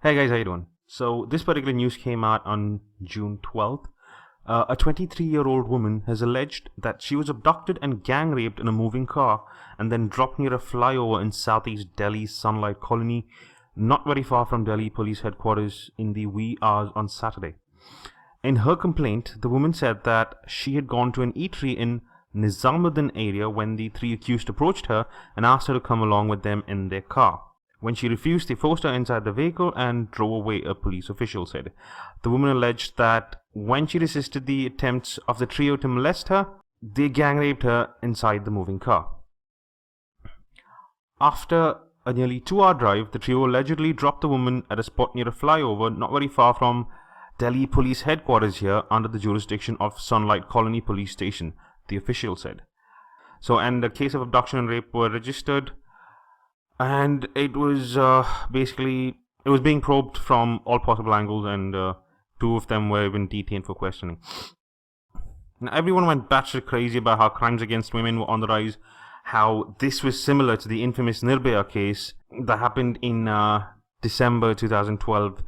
Hey guys, how you doing? So this particular news came out on June 12th. A 23-year-old woman has alleged that she was abducted and gang raped in a moving car and then dropped near a flyover in southeast Delhi's Sunlight Colony, not very far from Delhi Police Headquarters in the wee hours on Saturday. In her complaint, the woman said that she had gone to an eatery in Nizamuddin area when the three accused approached her and asked her to come along with them in their car. When she refused, they forced her inside the vehicle and drove away, a police official said. The woman alleged that when she resisted the attempts of the trio to molest her, they gang raped her inside the moving car. After a nearly 2-hour drive, the trio allegedly dropped the woman at a spot near a flyover not very far from Delhi Police Headquarters here under the jurisdiction of Sunlight Colony Police Station, the official said. And the case of abduction and rape were registered, and it was being probed from all possible angles, and 2 of them were even detained for questioning. Now, everyone went batshit crazy about how crimes against women were on the rise, how this was similar to the infamous Nirbhaya case that happened in December 2012,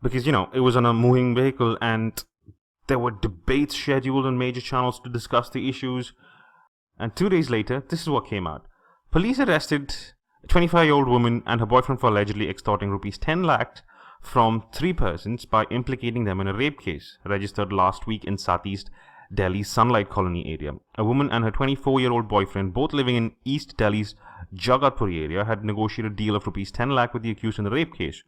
because, it was on a moving vehicle, and there were debates scheduled on major channels to discuss the issues. And 2 days later, this is what came out. Police arrested a 25-year-old woman and her boyfriend for allegedly extorting rupees 10 lakh from 3 persons by implicating them in a rape case registered last week in southeast Delhi's Sunlight Colony area. A woman and her 24-year-old boyfriend, both living in East Delhi's Jagatpur area, had negotiated a deal of rupees 10 lakh with the accused in the rape case,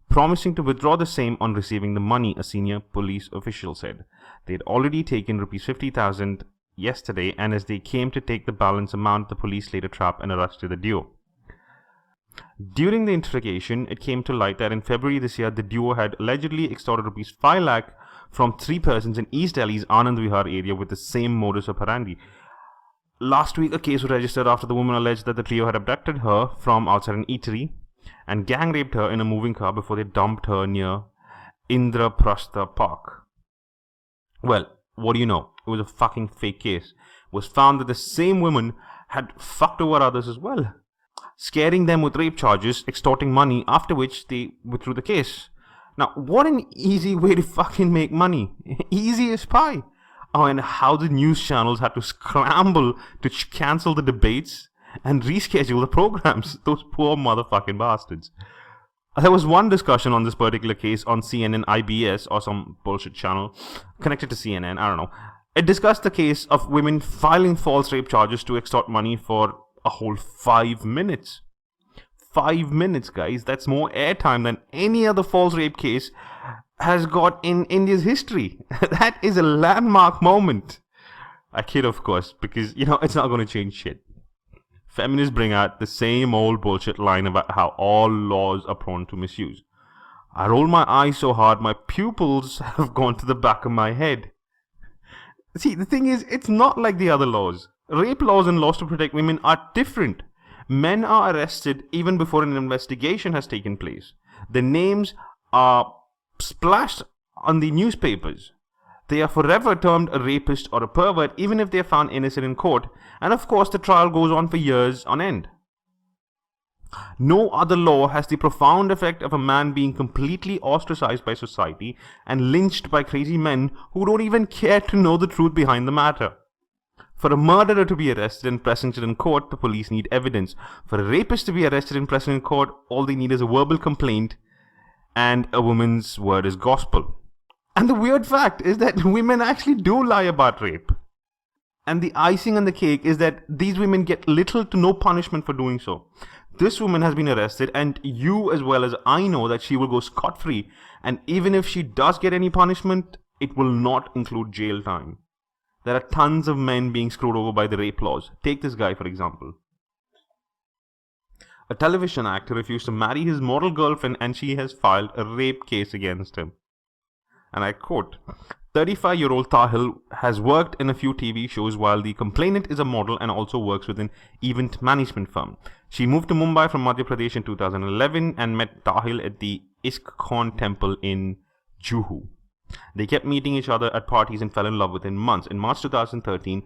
promising to withdraw the same on receiving the money, a senior police official said. They had already taken rupees 50,000 yesterday, and as they came to take the balance amount, the police laid a trap and arrested the duo. During the interrogation, it came to light that in February this year, the duo had allegedly extorted rupees 5 lakh from 3 persons in East Delhi's Anand Vihar area with the same modus operandi. Last week, a case was registered after the woman alleged that the trio had abducted her from outside an eatery and gang raped her in a moving car before they dumped her near Indraprastha Park. Well, what do you know? It was a fucking fake case. It was found that the same woman had fucked over others as well, scaring them with rape charges, extorting money, after which they withdrew the case. Now, what an easy way to fucking make money. Easy as pie. Oh, and how the news channels had to scramble to cancel the debates and reschedule the programs. Those poor motherfucking bastards. There was one discussion on this particular case on CNN IBS, or some bullshit channel connected to CNN, I don't know. It discussed the case of women filing false rape charges to extort money for a whole 5 minutes. 5 minutes, guys. That's more airtime than any other false rape case has got in India's history. That is a landmark moment. I kid, of course, because, it's not going to change shit. Feminists bring out the same old bullshit line about how all laws are prone to misuse. I roll my eyes so hard my pupils have gone to the back of my head. See, the thing is, it's not like the other laws. Rape laws and laws to protect women are different. Men are arrested even before an investigation has taken place. Their names are splashed on the newspapers. They are forever termed a rapist or a pervert even if they are found innocent in court. And of course, the trial goes on for years on end. No other law has the profound effect of a man being completely ostracized by society and lynched by crazy men who don't even care to know the truth behind the matter. For a murderer to be arrested and presented in court, the police need evidence. For a rapist to be arrested and presented in court, all they need is a verbal complaint, and a woman's word is gospel. And the weird fact is that women actually do lie about rape. And the icing on the cake is that these women get little to no punishment for doing so. This woman has been arrested, and you as well as I know that she will go scot-free, and even if she does get any punishment, it will not include jail time. There are tons of men being screwed over by the rape laws. Take this guy, for example. A television actor refused to marry his model girlfriend, and she has filed a rape case against him. And I quote, 35-year-old Tahil has worked in a few TV shows while the complainant is a model and also works with an event management firm. She moved to Mumbai from Madhya Pradesh in 2011 and met Tahil at the ISKCON temple in Juhu. They kept meeting each other at parties and fell in love within months. In March 2013,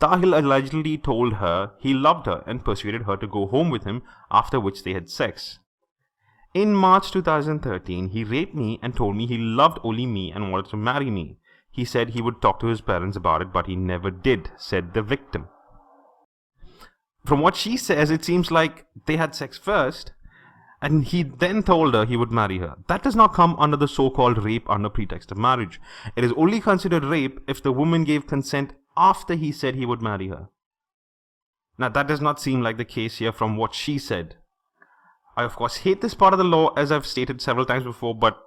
Tahil allegedly told her he loved her and persuaded her to go home with him, after which they had sex. In March 2013, he raped me and told me he loved only me and wanted to marry me. He said he would talk to his parents about it, but he never did, said the victim. From what she says, it seems like they had sex first, and he then told her he would marry her. That does not come under the so-called rape under pretext of marriage. It is only considered rape if the woman gave consent after he said he would marry her. Now, that does not seem like the case here from what she said. I, of course, hate this part of the law, as I've stated several times before, but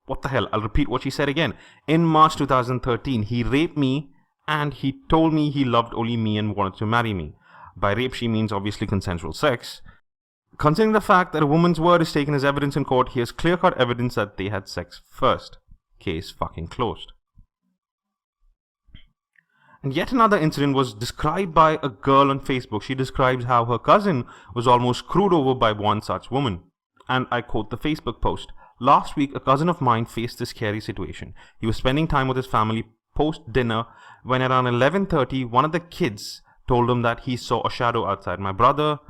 what the hell? I'll repeat what she said again. In March 2013, he raped me and he told me he loved only me and wanted to marry me. By rape, she means obviously consensual sex. Considering the fact that a woman's word is taken as evidence in court, here's clear-cut evidence that they had sex first. Case fucking closed. And yet another incident was described by a girl on Facebook. She describes how her cousin was almost screwed over by one such woman. And I quote the Facebook post. Last week, a cousin of mine faced this scary situation. He was spending time with his family post-dinner when around 11:30, one of the kids told him that he saw a shadow outside. My brother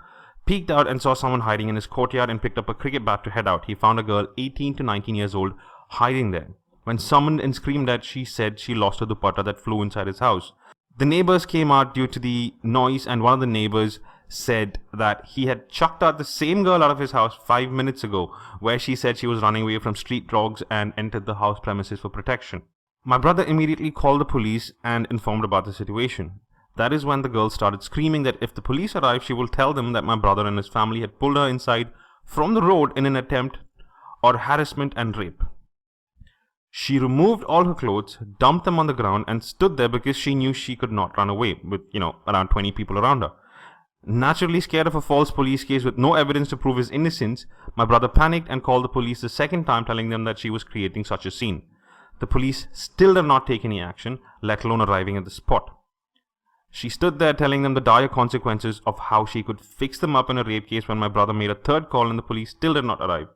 peeked out and saw someone hiding in his courtyard and picked up a cricket bat to head out. He found a girl 18 to 19 years old hiding there. When summoned and screamed at, she said she lost her dupatta that flew inside his house. The neighbors came out due to the noise, and one of the neighbors said that he had chucked out the same girl out of his house 5 minutes ago, where she said she was running away from street dogs and entered the house premises for protection. My brother immediately called the police and informed about the situation. That is when the girl started screaming that if the police arrive, she will tell them that my brother and his family had pulled her inside from the road in an attempt or harassment and rape. She removed all her clothes, dumped them on the ground, and stood there because she knew she could not run away with, around 20 people around her. Naturally scared of a false police case with no evidence to prove his innocence, my brother panicked and called the police the second time, telling them that she was creating such a scene. The police still did not take any action, let alone arriving at the spot. She stood there telling them the dire consequences of how she could fix them up in a rape case when my brother made a third call and the police still did not arrive.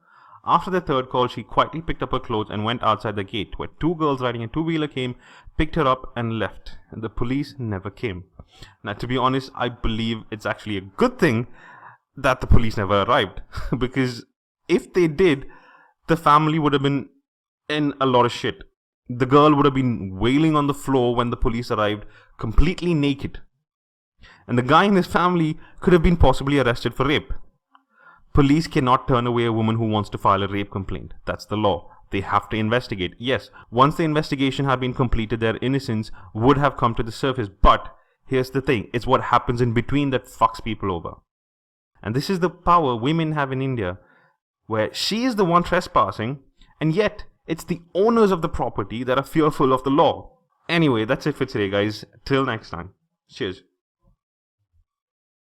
After the third call, she quietly picked up her clothes and went outside the gate, where two girls riding a two-wheeler came, picked her up and left. And the police never came. Now, to be honest, I believe it's actually a good thing that the police never arrived. Because if they did, the family would have been in a lot of shit. The girl would have been wailing on the floor when the police arrived, completely naked. And the guy and his family could have been possibly arrested for rape. Police cannot turn away a woman who wants to file a rape complaint. That's the law. They have to investigate. Yes, once the investigation had been completed, their innocence would have come to the surface. But here's the thing. It's what happens in between that fucks people over. And this is the power women have in India, where she is the one trespassing, and yet it's the owners of the property that are fearful of the law. Anyway, that's it for today, guys. Till next time. Cheers.